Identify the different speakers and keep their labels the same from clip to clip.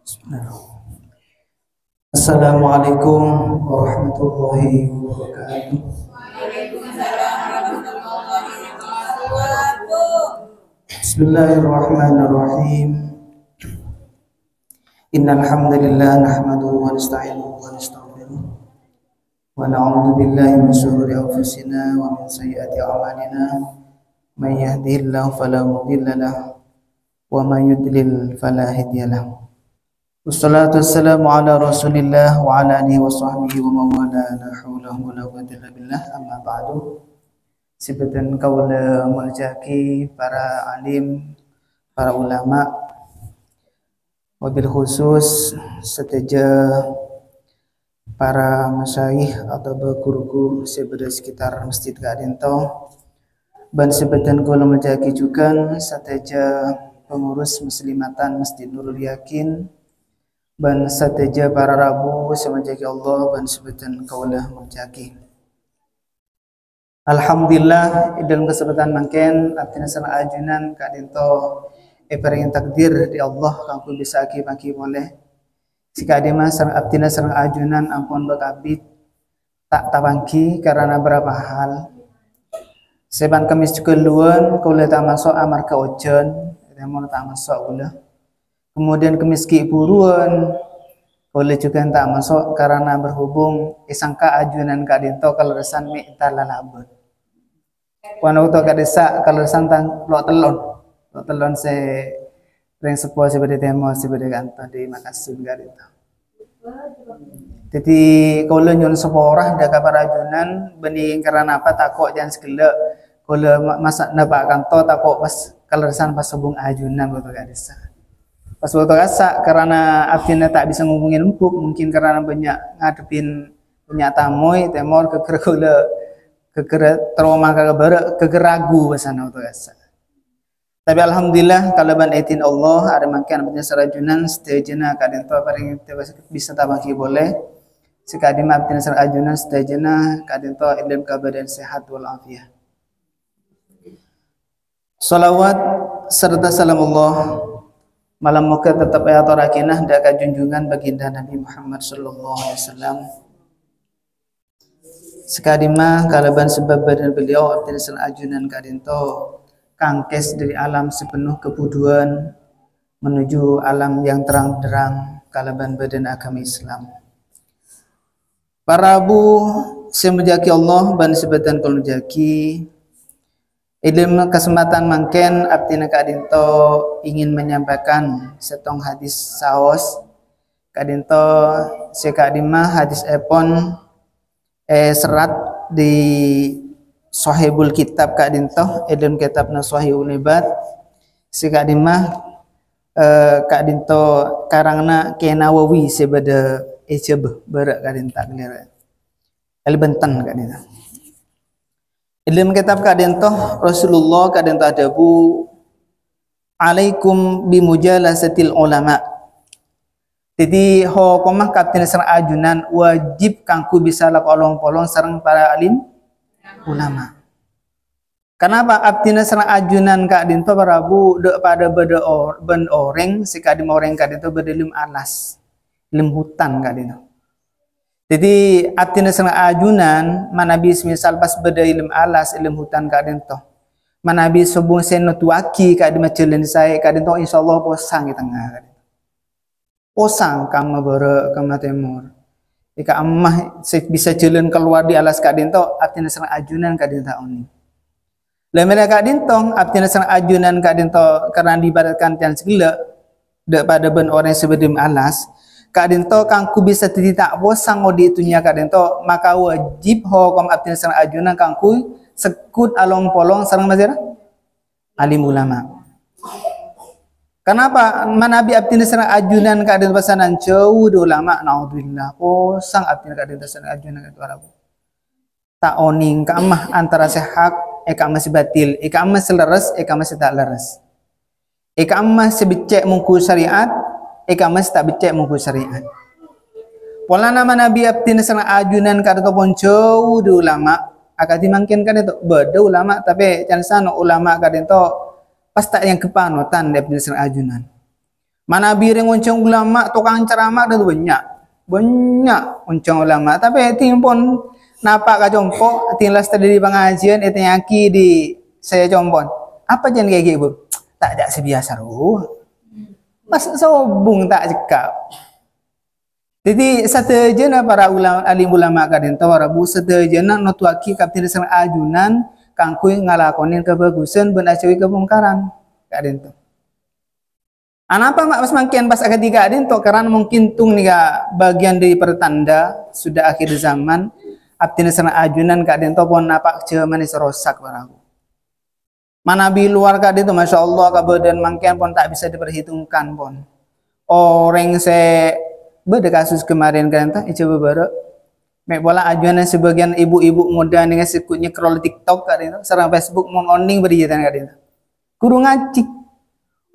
Speaker 1: Bismillahirrahmanirrahim. Assalamualaikum warahmatullahi wabarakatuh.
Speaker 2: Waalaikumsalam warahmatullahi wabarakatuh.
Speaker 1: Bismillahirrahmanirrahim. Innal hamdalillah nahmaduhu wa nasta'inuhu wa nastaghfiruh wa na'udzu billahi min shururi anfusina wa min sayyiati a'malina. May yahdihillahu fala mudilla lahu wa may yudlil fala hadiya lahu. Wassalatu wassalamu ala Rasulillah wa ala alihi wa sahbihi wa mawala la haula wa la quwwata illa billah. Amma ba'du. Sebutan kaula muljaki para alim, para ulama, wabil khusus seteja para masyayikh atau guru-guru seberada sekitar Masjid Kadinto. Dan sebutan kaula muljaki juga seteja pengurus muslimatan Masjid Nurul Yakin. Ban sateja para rabu semajaki Allah ban sebutan kaulah menjaki. Alhamdulillah dalam kesempatan mangken artinya sana ajunan kadinto peringin takdir di Allah kangku bisa aki boleh. Jika adema sana artinya sana ajunan ampun bakabit tak tabangki karena berapa hal. Seban kemis keluan kaulah tak masuk amar ke ojen, mau tak masuk kaulah. Kemudian kemiski buruan boleh juga tak masuk karena berhubung isangka ajunan kadinto kalau resan mi talalabut. Wana uto kadesa kalau resan tang lo telon se ring sepo sebagai demo sebagai kantor di Makassar kadinto. Jadi kalau nyon seporah daga para ajunan bening karena apa takut jangan sekele kalau masak nabak kantor takut pas kalau resan pas hubung ajunan betul kadesa. Pas waktu rasa karena artinya tak bisa ngomongin empuk, mungkin karena banyak ngadepin banyak tamu, temor kekera trauma kegeragu basana waktu rasa. Tapi alhamdulillah kalau ban etin Allah ada makan banyak sarajunan stejena kadento paling bisa tabaki boleh. Sekadi maafin sarajunan stejena kadento ilmu kebadan sehat wal afiat. Salawat serta salam Allah malam muka tetap ayat rakinah daka junjungan baginda Nabi Muhammad sallallahu alaihi wasallam. Sekadima kalaban sebab badan beliau artisan ajunan kadinto kangkes dari alam sepenuh kebuduan menuju alam yang terang-terang kalaban badan agama Islam. Para abu semujaki Allah ban sebatan kolujaki ilmu kesempatan mangken artinya kadinto ingin menyampaikan setong hadis saos kadinto sekadima hadis epon serat di Sahihul Kitab kadinto ilmu kitabna Sahihul Ibad sekadima kadinto karangna Kenawawi sebeda eceb berak kadinta gelera elbentan kadinta. Ilmu kitab kadento Rasulullah kadento adabu alaikum bimujalasatil ulama. Jadi ho komah kapten sareng ajunan wajib kangku bisa lak olong-polong sareng para alim ulama. Kenapa abdina sareng ajunan kadento barabu dek pada beda ben oreng si kadim oreng kadento bedelim alas lim hutan kadento. Jadi artinya sangat ajunan manabi misal pas beda ilmu alas ilmu hutan kadento manabi sebung senotuaki kadima celen saya kadento insyaallah posang di tengah kadento posang kama bere kama temur jika ammah bisa celen keluar di alas kadento artinya sangat ajunan kadento oni lemela kadento artinya sangat ajunan kadento karena dibaratkan tian segala daripada ben orang sebelum alas kadento kangku bisa tidak bosang odi itunya kadento maka wajib hukum abdin sareng ajunan kangku sekut along polong sareng mazira alim ulama. Kenapa manabi abdin sareng ajunan kadento pasanan jauh ulama naudzubillah bosang abdin kadento sareng ajunan itu Arab. Tak oning kamah antara sehak masih batil masih leres masih tak leres. Masih becek mungku syariat mas tak becek mungku syariat. Pola nama Nabi abdin sana ajunan kada pun jauh di ulama akati mungkin kan itu beda ulama tapi jangan sana ulama kada itu pas tak yang kepanutan di abdin sana ajunan. Mana biring uncang ulama tukang ceramah ada banyak. Banyak uncang ulama. Tapi ting pun napak ka jompo tinglas tadi di pengajian itu yaki di saya jompon. Apa jangan kayak gitu? Tak ada sebiasa Mas sobung tak cekap. Jadi satejana para ulama alim ulama kadin tawarabu satejana notuaki kapten sang ajunan kangkui ngalakonin kebagusan ben acawi kebongkaran kadin to. Anapa mak mas mangkian pas ketiga kadin to karena mungkin tung nih bagian dari pertanda sudah akhir zaman kapten sang ajunan kadin to pon napak manis rosak baraku. Mana bi luar kadin to masya Allah kabadan mangkian pon tak bisa diperhitungkan pon. Orang beda kasus kemarin kan tak coba baru mek bola ajuan sebagian ibu-ibu muda dengan sikutnya scroll TikTok kan itu serang Facebook mau oning berjatan kan itu kurang ngaji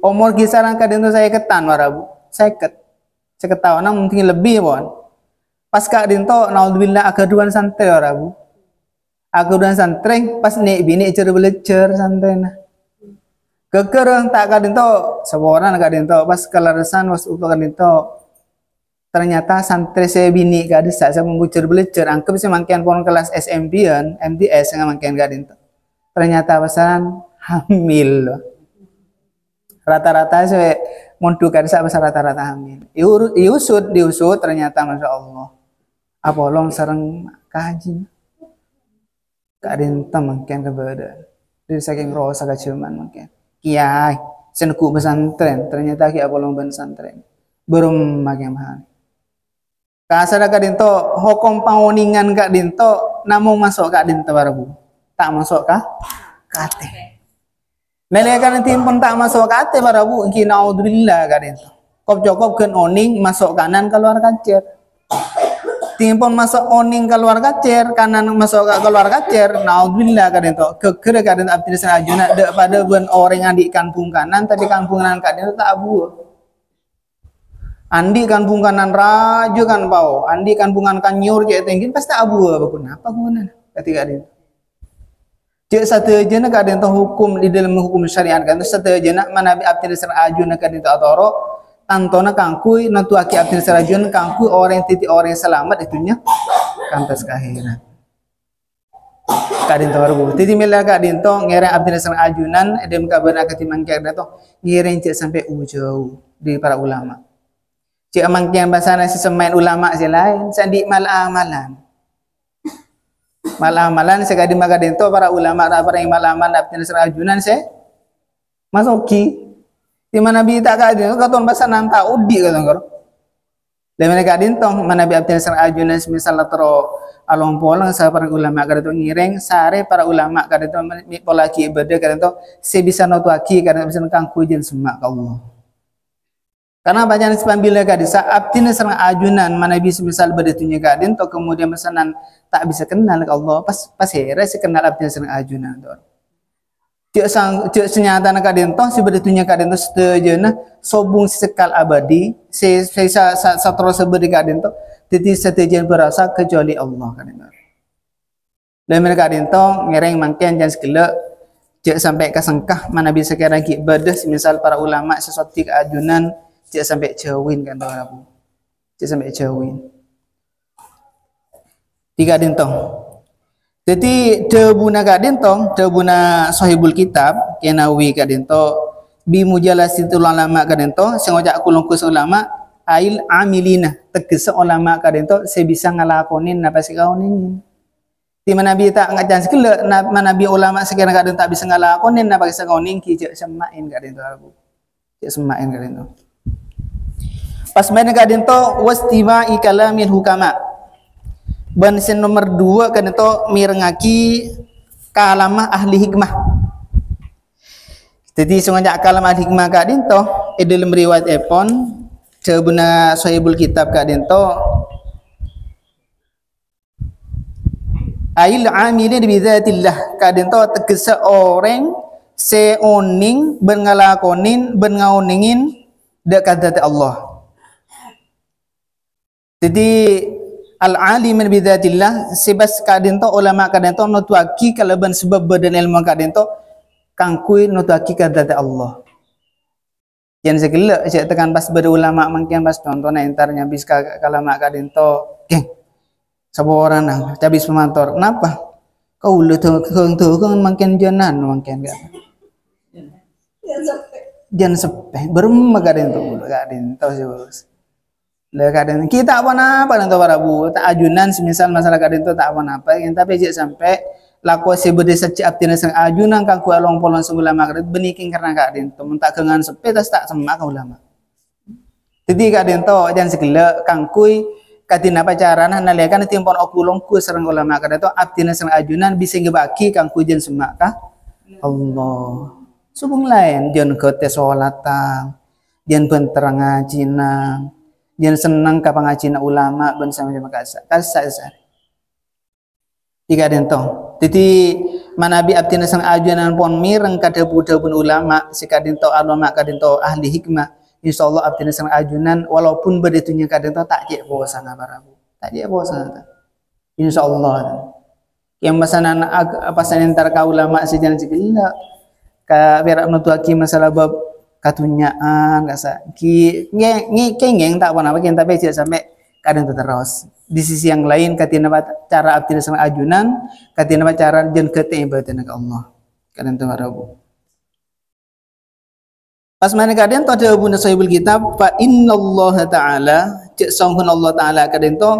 Speaker 1: umur kisaran kan itu saya ketan warabu saya tahun mungkin lebih bon pas kak dinto naudzubillah akaduan santai warabu akaduan santai pas nek bini cer belajar santai nah kekerang tak kak dinto seborang kak dinto pas kelarasan was untuk kak dinto ternyata santri saya bini gak ada saya membucur belajar angkep sih mangkian pon kelas SMP-an MTS yang mangkian gak ada ternyata pasaran hamil rata-rata saya mondu kan saya pasal rata-rata hamil diusut ternyata masya Allah apolong sareng kaji gak ada mangkian keberadaan dari saking rosa kacuman mangkian kiai senku pesantren ternyata kiai apolong pesantren belum makin mahal. Kasar kak dinto hukum pangoningan kak dinto namun masuk kak dinto barabu tak masuk kah kate melekan tim pun tak masuk kate barabu ingki naudzubillah kak dinto kop jokop ken oning masuk kanan keluar kacer tim pun masuk oning keluar kacer kanan masuk keluar kacer naudzubillah kak dinto keker kak dinto abdi ajuna dek pada buan orang adik kampung kanan tapi kampung kanan kak dinto tak abu Andi kan bunganan raju kan bau, andi kan bungan kan nyur je tinggi pasti abu apa kenapa guna ketika dia. Cek satu aja nak ada yang hukum di dalam hukum syariat kan satu aja nak mana abdi ser ajun nak ada atoro tantona kangkui nantu aki abdi ser ajun kangkui orang titik orang selamat itunya kantas akhirat. Kadin baru titi mila kadin to ngereng abdi ser ajunan edem kabar akatimang kaya to ngereng cek sampai ujau di para ulama. Cik mangkian bahasa si semain ulama si lain sandi malamalan sekali magadin to para ulama para imalaman abdi serajunan se masuki di mana bi tak kadin katon bahasa nanta udi katon karo dan mereka kadin to mana bi abdi serajunan misal tero along polang sa para ulama kadin to ngireng sare para ulama kadin to polaki ibadah kadin to se bisa notuaki kadin bisa kangku jen semak Allah. Karena bacaan sepambilnya kadin saat ini serang ajunan mana bisa misal berditunya kadin atau kemudian pesanan tak bisa kenal ke Allah pas hera si kenal abdi serang ajunan tuh. Cek senyata kadin toh si berditunya kadin toh setujana sobung si sekal abadi si satro seberi kadin toh titik setujuan berasa kecuali Allah kadin toh. Dan mereka kadin toh ngereng mangkian jangan sekele cek sampai kesengkah mana bisa kira ibadah misal para ulama sesuatu ajunan cek sampai jauhin kan tahu aku cek sampai jauhin tiga dintong jadi debuna kadintong debuna sahibul kitab kenawi kadinto bi mujalasatul ulama kadinto sengojak kulungkus ulama ail amilina tegese ulama kadinto saya bisa ngalakonin napa sih kau nih di mana bi tak ngajan sekele mana bi ulama sekarang kadin tak bisa ngalakonin napa sih kau nih cek semain kadinto aku cek semain kadinto pas main kadin to wastima ikalamil hukama bansen nomor 2 kadin to mirengaki kalamah ahli hikmah jadi sengaja kalam ahli hikmah kadin to dalam riwayat epon sebuna sahibul kitab kadin to ail amilin bi dzatillah kadin to tegese orang seoning bengalakonin bengauningin dekat zat Allah. Jadi al-alim bi dzatillah sebas kadin to ulama kadin to nutuaki kalaban sebab badan ilmu kadin to kangkui nutuaki ka zat Allah. Jangan segelak cek tekan pas berulama mungkin pas contohnya entarnya bis kalama kadento geng sabo orang nang cabis pemantor kenapa kau lu tuh mungkin janan mungkin gak jangan sepe berma kadento sih bos le kadento kita apa nanto barabu tak ajunan semisal masalah kadento tak apa yang tapi cek sampai laku sebede seci aptina sang ajunan kang ku along polon ulama kadento beniking karena kadento mentak kengan sepe tas tak semak ulama jadi kadento jangan segala kang kui katina pacaran naliakan timpon okulong ku serang ulama kadento aptina sang ajunan bisa ngebaki kang ku jen semak kah Allah subung lain jen kote sholatang jen penterang ngajinang jen senang ka pangajina ulama ben sama kasa jika dento titi manabi abtina sang ajunan pon mireng kadabu-dabun ulama sikadento ulama kadento ahli hikmah insyaallah abtina sang ajunan walaupun beditunya kadento tak je bosan barabu tak je bosan insyaallah yang masanan pasan antar ka ulama sejan segala ka berak nutuaki masalah bab katunyaan kasa ki ngeng tak apa kita baca sampai kadang terus di sisi yang lain katina cara abdina sang ajunan katina cara jen kete ibadah ke Allah kadang tu barabu pas mana kadang tu ada bunda sahibul kitab fa innallaha ta'ala cek sangkun Allah ta'ala kadang tu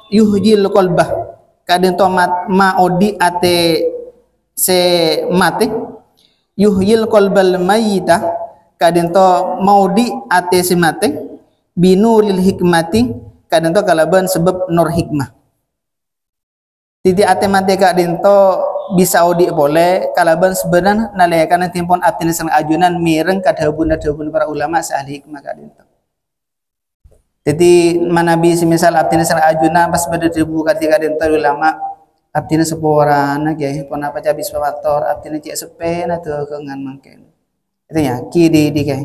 Speaker 1: yuhjil qalbah kadang tu maodi ate se mati yuhyil qalbal mayyitah kadang tu maudi ate se mati binulil hikmati kadang to kalaban sebab nur hikmah titi ate mate kadang to bisa audi boleh kalaban sebenarnya nalayakan timpon atin sang ajunan mireng kadhabun para ulama ahli hikmah kadang to jadi manabi semisal atin sang ajunan pas pada debu ketika kadang to ulama atin seporana ge pon apa cabis faktor atin cek sepen atau kengan mungkin itu ya ki di ge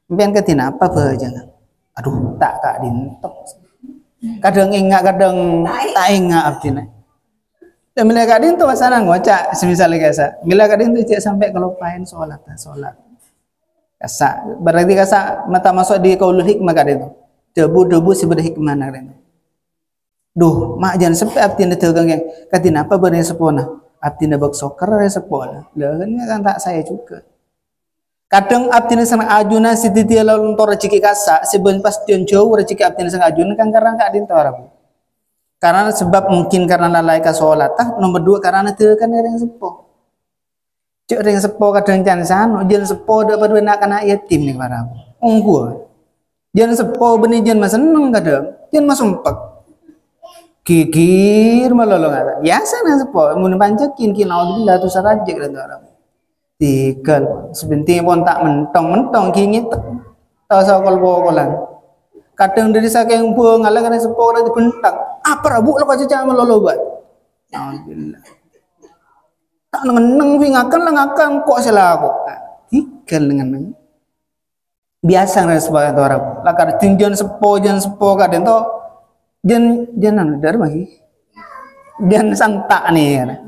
Speaker 1: mben ketina apa jangan aduh tak kak dintok kadang ingat kadang tak ingat abdina dan bila kadang tu masalah ngocak semisal kasa bila kadang tu cek sampai kelupain solat kasa berarti kasa mata masuk di qaulul hikmah kadang tu debu sebedah hikmah kadang duh mak jangan sampai abdina tegang yang katina apa benar sepona abdina bak soker sepona lah kan tak saya juga kadang abdina sang ajunan sititi lalu tor rezeki kasa seben pas jauh rezeki abdina sang ajunan kan karena kak din tor karena sebab mungkin karena lalai ka salat nomor 2 karena teu kan yang sepo cek yang sepo kadang cansan jen sepo dapat benak anak yatim nih para unggu jen sepo benih jen mas seneng kadang jen mas sumpek kikir malolong ada biasa na sepo mun pancekin kinaudillah tu sarajek dan orang tikel sebentar pun tak mentong kini tak sakal bokolan kadang dari saking buang ngalang kan sepok dari bentak apa rabu lo kau cecah melolo buat alhamdulillah tak nengen ngakan kok salah aku tikel dengan biasa dari sebagai orang lakar tinggian sepo kadang to jan dari lagi jan santak nih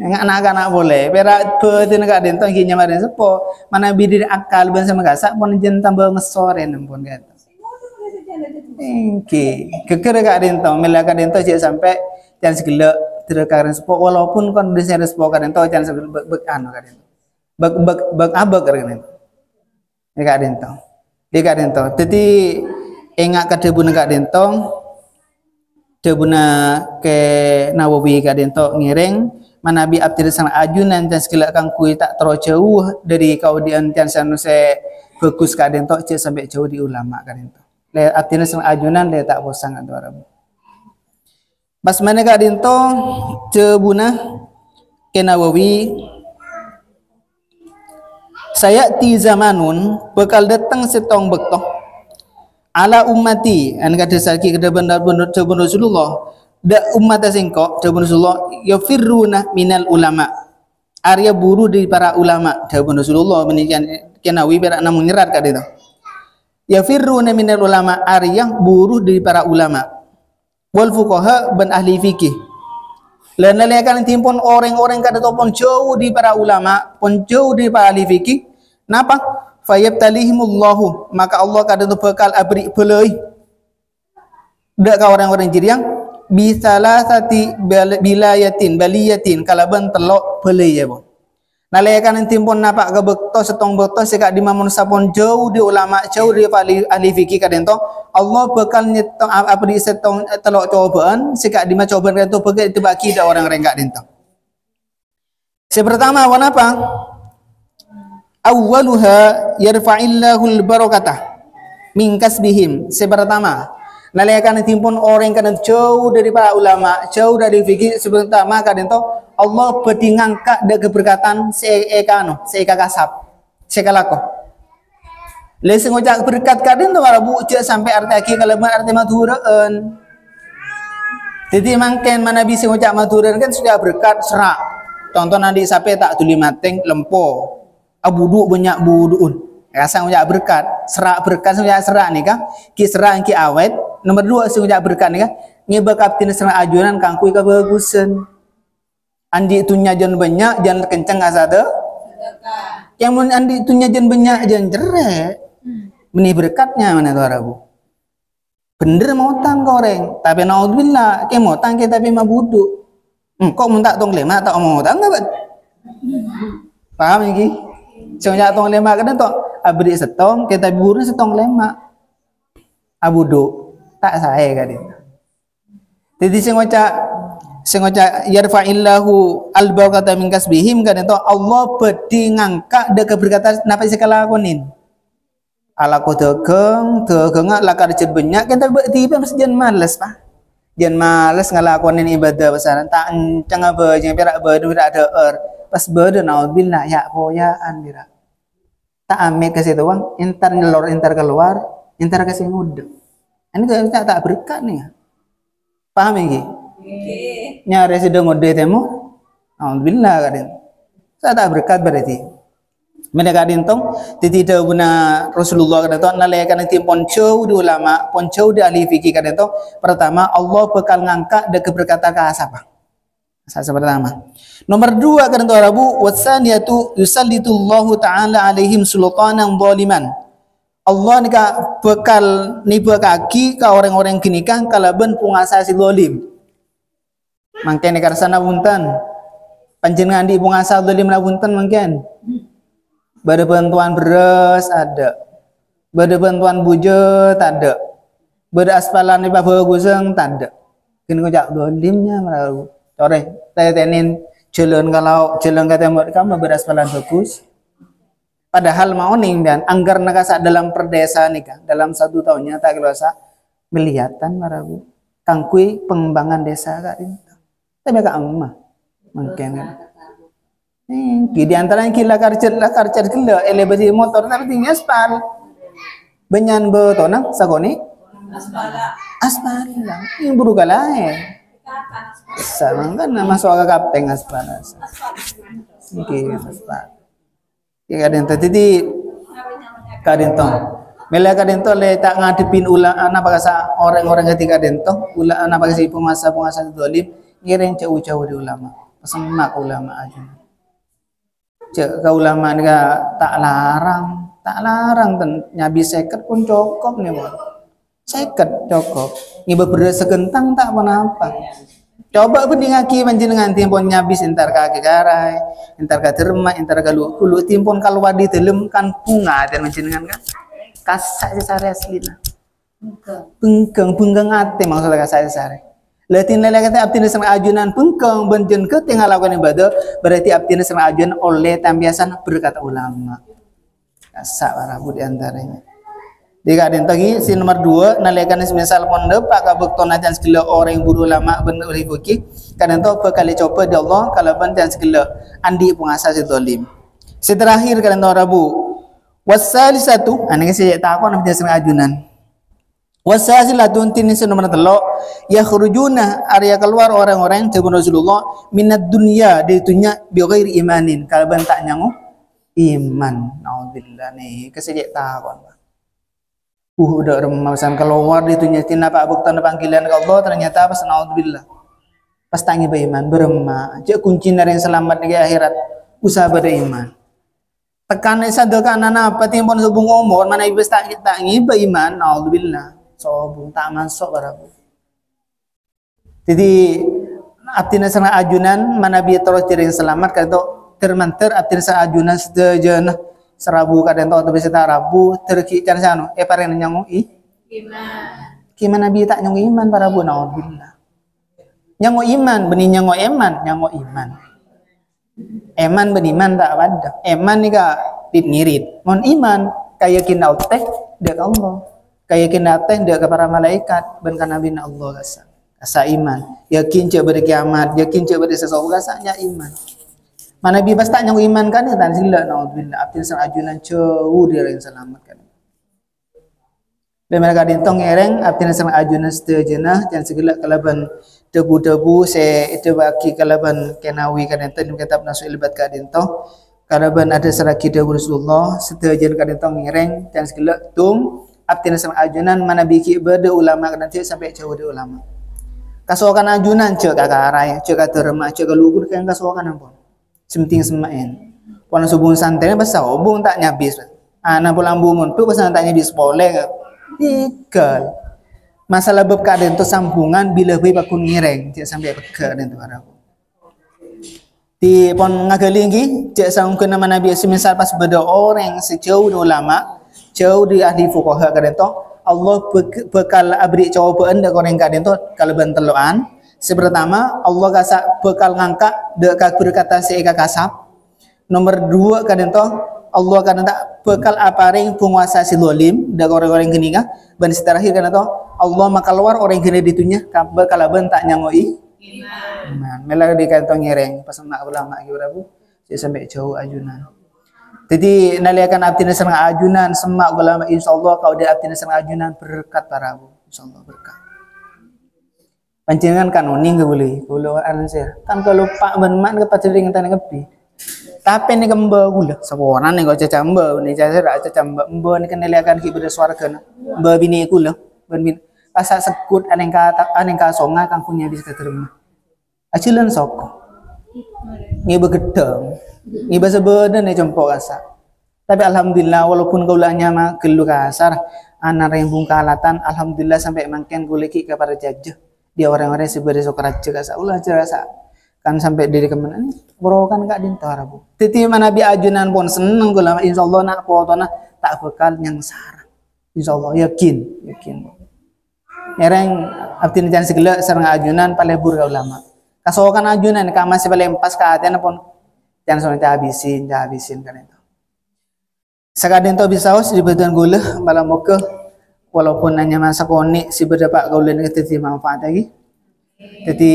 Speaker 1: anak-anak boleh berak betul negak dentong kinya marin sepo mana bidir akal ban sama gasak pun jen tambah ngesoren pun kata keker gak dentong melaka dentong cek sampai jangan segala terkaren sepo walaupun kondisi sepo kadang to jangan segala anu kadang bek abek kadang gak dentong jadi engak kadebun gak dentong debuna ke Nawawi gak dentong ngiring manabi abdir sang ajunan dan segala kang kui tak terlalu jauh dari kaudian dan sanuse bagus kadang tok cek sampai jauh di ulama kadang tok le abdir sang ajunan le tak bosan atu Arab pas mana kadang tok cebuna ke Nawawi saya ti zamanun bakal datang setong bektoh ala ummati an kata saki kada benar Rasulullah da umat singko da Rasulullah yafirruna minal ulama Arya buru dari para ulama da Rasulullah menikan kenawi berak namun nyerat kada itu yafirruna minal ulama Arya buru dari para ulama wal fuqaha ban ahli fikih lan naliakan timpun orang-orang kada topon jauh di para ulama pun jauh di para ahli fikih napa fayabtalihimullahu, maka Allah kadang tu bekal abri pelai dak ka orang-orang jiriang bisalasati baliyatin kalaban telok pelai ya bon. Nalayakan timpon napak ke bekto setong bekto sekak di mamun sapon jauh di ulama jauh di ahli fikih kadang tu Allah bekal nyetong apa di setong telok cobaan sekak di ma cobaan kadang tu pegai tebaki dak orang-orang kadang tu. Pertama wan apa? Awwaluha yarfa'illahul barakatah min kasbihim. Pertama, nalayakan timpun orang kadang jauh dari para ulama, jauh dari fikih pertama kadang tu Allah beti ngangkat dak keberkatan seeka kasab, sekalako. Le sengojak berkat kadang tu Arabu cek sampai arti kalaban arti maturaan. Jadi mangken mana bisa ngojak maturaan kan sudah berkat serak. Tonton nanti sampai tak tuli mateng lempo. Abudu banyak buduun. Rasa ngojak berkat, serak berkat ngojak serak ni kan. Ki serak ki awet. Nomor 2 ngojak berkat ni kan. Ngibak kapten serak ajunan kangkui ka bagusan. Andi tunya jan banyak jan kencang asada. Yang mun andi tunya jan banyak jan jerek. Benih berkatnya mana tu Arabu. Bener mau tang goreng, tapi naudzubillah ke mau tang ke tapi mabudu. Kok mun tak tong lema tak mau tang apa? Paham iki? Sengja tong lema kadang tu abri setong ke tapi buru setong lema. Abudu tak sae kadang. Jadi sengoca yarfa'illahu al-barakata min kasbihim kadang tu Allah beti ngangkat dak keberkatan napa sekala konin. Ala ko tegeng lakar ced banyak kan tapi tiba mesti jan malas pa. Jan malas ngalakonin ibadah besaran tak encang apa jeung perak bedu dak ada pas bedu naudzubillah ya poyaan bira. Tak ame ke situ wang entar ngelor entar keluar entar ke sing ngudeg. Ini tak berkat nih. Paham iki? Nyare sedang ngode temu. Naudzubillah kadin. Saya tak berkat berarti. Mereka dintong tidak guna Rasulullah kata tu nalayakan timpon jauh di ulama, pon jauh di ahli fikih kata tu. Pertama Allah bekal ngangkat dak keberkatan ka asapa. Asa pertama. Nomor 2 kata tu Arabu wasaniyatu yusallitullahu taala alaihim sultanan zaliman. Allah nika bekal nipu kaki ka orang-orang kinikah kalaban penguasa si zalim. Mangken karsana punten. Panjenengan di penguasa zalim na punten mangken. Bada bantuan beras ada, bada bantuan bujet ada, bada aspalan di bawah guseng tak ada. Kini kau dolimnya malu. Coreh, tenin jalan kalau jalan kata kamu bada aspalan bagus. Padahal mau nih dan anggar nakasa dalam perdesa nikah dalam 1 tahunnya tak kelasa melihatan marabu. Kangkui pengembangan desa kak ini. Tapi kak emak mungkin kan. Di antara yang kila karcer kila elebasi motor tapi tinggi aspal benyan betonang sagoni aspal lang yang buru kalahe sama kan masuk ke kapteng aspal oke aspal ya kadang tadi kadang tong mela kadang tong le tak ngadepin ulah anak pakasa orang-orang ketika kadang tong ulah anak pakasa penguasa zalim ngiring jauh-jauh di ulama pesemak ulama aja. Cek ka ulama ni tak larang nyabi seket pun cukup nih mon. Seket cukup. Ngiba beras sekentang tak apa. Coba pun ngaki panjenengan timpon nyabi entar ka garai, entar ka derma, entar ka lu timpon kalwa di telem kan bunga dan panjenengan kan. Kasak sare aslina. Pengkeng ate maksud kasak sare. Latin lele kata abdi nasang ajunan pengkeng benjen ke tinggal lakukan ibadah berarti abdi nasang ajunan oleh tambiasan berkata ulama. Kasak parabu di antaranya. Jika ada lagi si nomor 2 nalekan semisal pondok pak kabukton ajan segala orang yang buru ulama benar oleh fikih kadang tu berkali coba di Allah kalau bantuan segala andi pengasas zalim. Terakhir kadang tu Rabu wasalisatu ane saya takon abdi nasang ajunan. Wasazilatun tinin nomor 3 yakhrujuna area keluar orang-orang sebelum Rasulullah minad dunya dari dunia bi ghairi imanin kalau bentak nyangu iman naudzubillah nih kesejak takon udah remasan keluar di dunia tina pak buktan panggilan ke Allah ternyata pas naudzubillah pas tangi beriman berema je kunci dari yang selamat di akhirat usaha beriman tekan sadar kan apa timpon subung umur mana iblis tak ngiba iman naudzubillah sobung tak masuk barabu. Jadi artinya sana ajunan mana bi terus tiring selamat kata termanter artinya sana ajunan sedejana serabu kadang to bisa tak rabu terki can sano pareng nyango
Speaker 2: Iman.
Speaker 1: Gimana bi tak nyango iman barabu naudzubillah. Nyango iman benih nyango iman. Eman beniman tak ada. Eman ni ka ngirit. Mon iman kaya kina teh dia Allah. Kaya kina teh dia ke para malaikat ben kana bin Allah asa iman. Yakin cek pada kiamat, yakin cek pada sesuatu rasanya iman. Mana bi bas tak nyang iman kan ya tan sila naudzubillah. Abdin sang ajunan ceu dia yang selamat kan. Dan mereka dintong ngereng abdin sang ajunan setejenah dan segala kalaban debu-debu se itu baki kalaban kenawi kadenten kitab nasu ilbat kadento kalaban ada saraki debu Rasulullah setejen kadento ngereng dan segala tum abdin sang ajunan mana biki berde ulama kadente sampai jauh de ulama kasokan ajunan cek kakarai cek katerma cek lugur kan kasokan ampun semting semain pon subun santai basa obong tak nyabis ana pulang bumun tu pesan tak nyabis boleh ikal masalah bab keadaan itu sambungan bila hui bakun ngireng cek sampai peka dan tu harap di pon ngagali lagi cek sangkun nama Nabi semisal pas beda orang sejauh di ulama jauh di ahli fuqaha keadaan tu Allah bekal abri cawabaan dak orang keadaan tu kalau banteluan sepertama Allah kasih bekal ngangkat dak berkata seeka kasap nomor 2 keadaan tu Allah akan tak bekal aparing penguasa si zalim dak orang-orang geninga ban terakhir kan atau Allah maka keluar orang kena ditunya bakal bentak nyangoi iman melar di kantong ngereng pas mak ulama ki berapa saya sampai jauh ajunan jadi naliakan abdina serang ajunan semak ulama insyaallah kau dia abdina serang ajunan berkat para bu insyaallah berkat panjenengan kan uning ke boleh kalau answer kan kalau pak ben mak ke pacering tan kepi tapi ni kemba gula saboran ni kau cacamba ni cacamba emba ni kan naliakan ki ber swarga emba bini kula ben asa sekut aneng ka songa kang punya bisa terima acilan sok ngi begedeng ngi bahasa badan ni compok asa tapi alhamdulillah walaupun gaulanya mah gelu kasar anak yang bungkalatan alhamdulillah sampai mangken goleki kepada jajah dia orang-orang seberi sok raja kasa ulah rasa kan sampai diri kemenan bro kan kak dinto harabu titi mana bi ajunan pun seneng gula insyaallah nak potona tak bekal yang sarang insyaallah yakin Nereng abdin jan segala sareng ajunan palebur ka ulama. Kasokan ajunan ka masih palempas ka aten pun jan sono habisin kan itu. Sakadin to bisaos di badan gula malam moke walaupun hanya masa koni si berdapat kaulen itu manfaat lagi. Jadi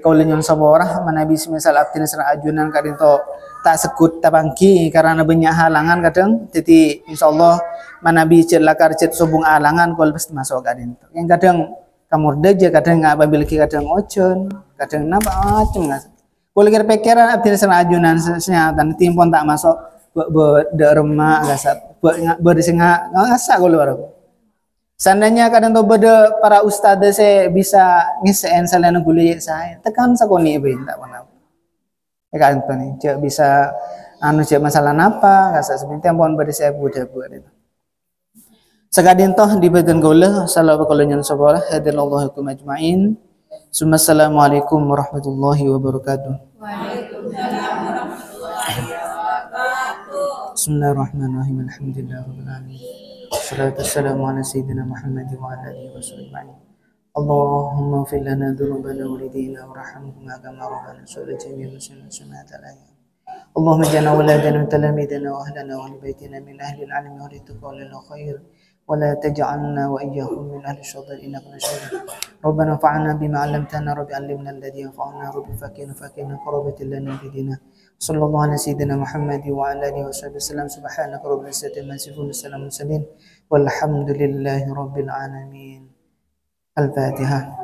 Speaker 1: kaulen yang saborah mana bisa misal abdin sareng ajunan kadin to tak sekut tabangki karena banyak halangan kadang jadi insyaallah manabi celakar cet subung halangan kol pasti masuk kadin yang kadang kamur deja kadang apabila kadang ocon kadang napa macam ngas kol kira pikiran abdin sana ajunan senyatan timpon tak masuk be remah gasat bersinga ngasa kol baru seandainya kadang to beda para ustaz saya bisa ngisen salana guli saya tekan sakoni ben tak pernah kan nih cek bisa anu cek masalah napa gasa sebentar pun pada saya buat itu sekadin toh di bagian gaula sallallahu alaihi wasallam hadallahu kum ajmain assalamualaikum warahmatullahi wabarakatuh
Speaker 2: Waalaikumsalam warahmatullahi wabarakatuh.
Speaker 1: Bismillahirrahmanirrahim alhamdulillahirabbil alamin wassalatu wassalamu ala sayyidina Muhammad wa ala alihi wasallam Allahumma fil lana dhunubana wa lidina warhamhuma kama rabbana sallallahu jami'an sunnah ta'ala Allahumma jana waladana talamidana wa ahlana wa baitina min ahli al-'ilmi wa ritqal khair wa la taj'alna wa iyyahum min ahli syadar innaka nasyur Rabbana fa'alna bima 'allamtana rabbi 'allimna alladhi yanfa'una rabbi fakina qarabatil lana bidina sallallahu ala sayyidina Muhammad wa ala alihi wasallam subhanaka rabbil izzati amma yasifun salamun mursalin walhamdulillahi rabbil alamin Al-Fatihah.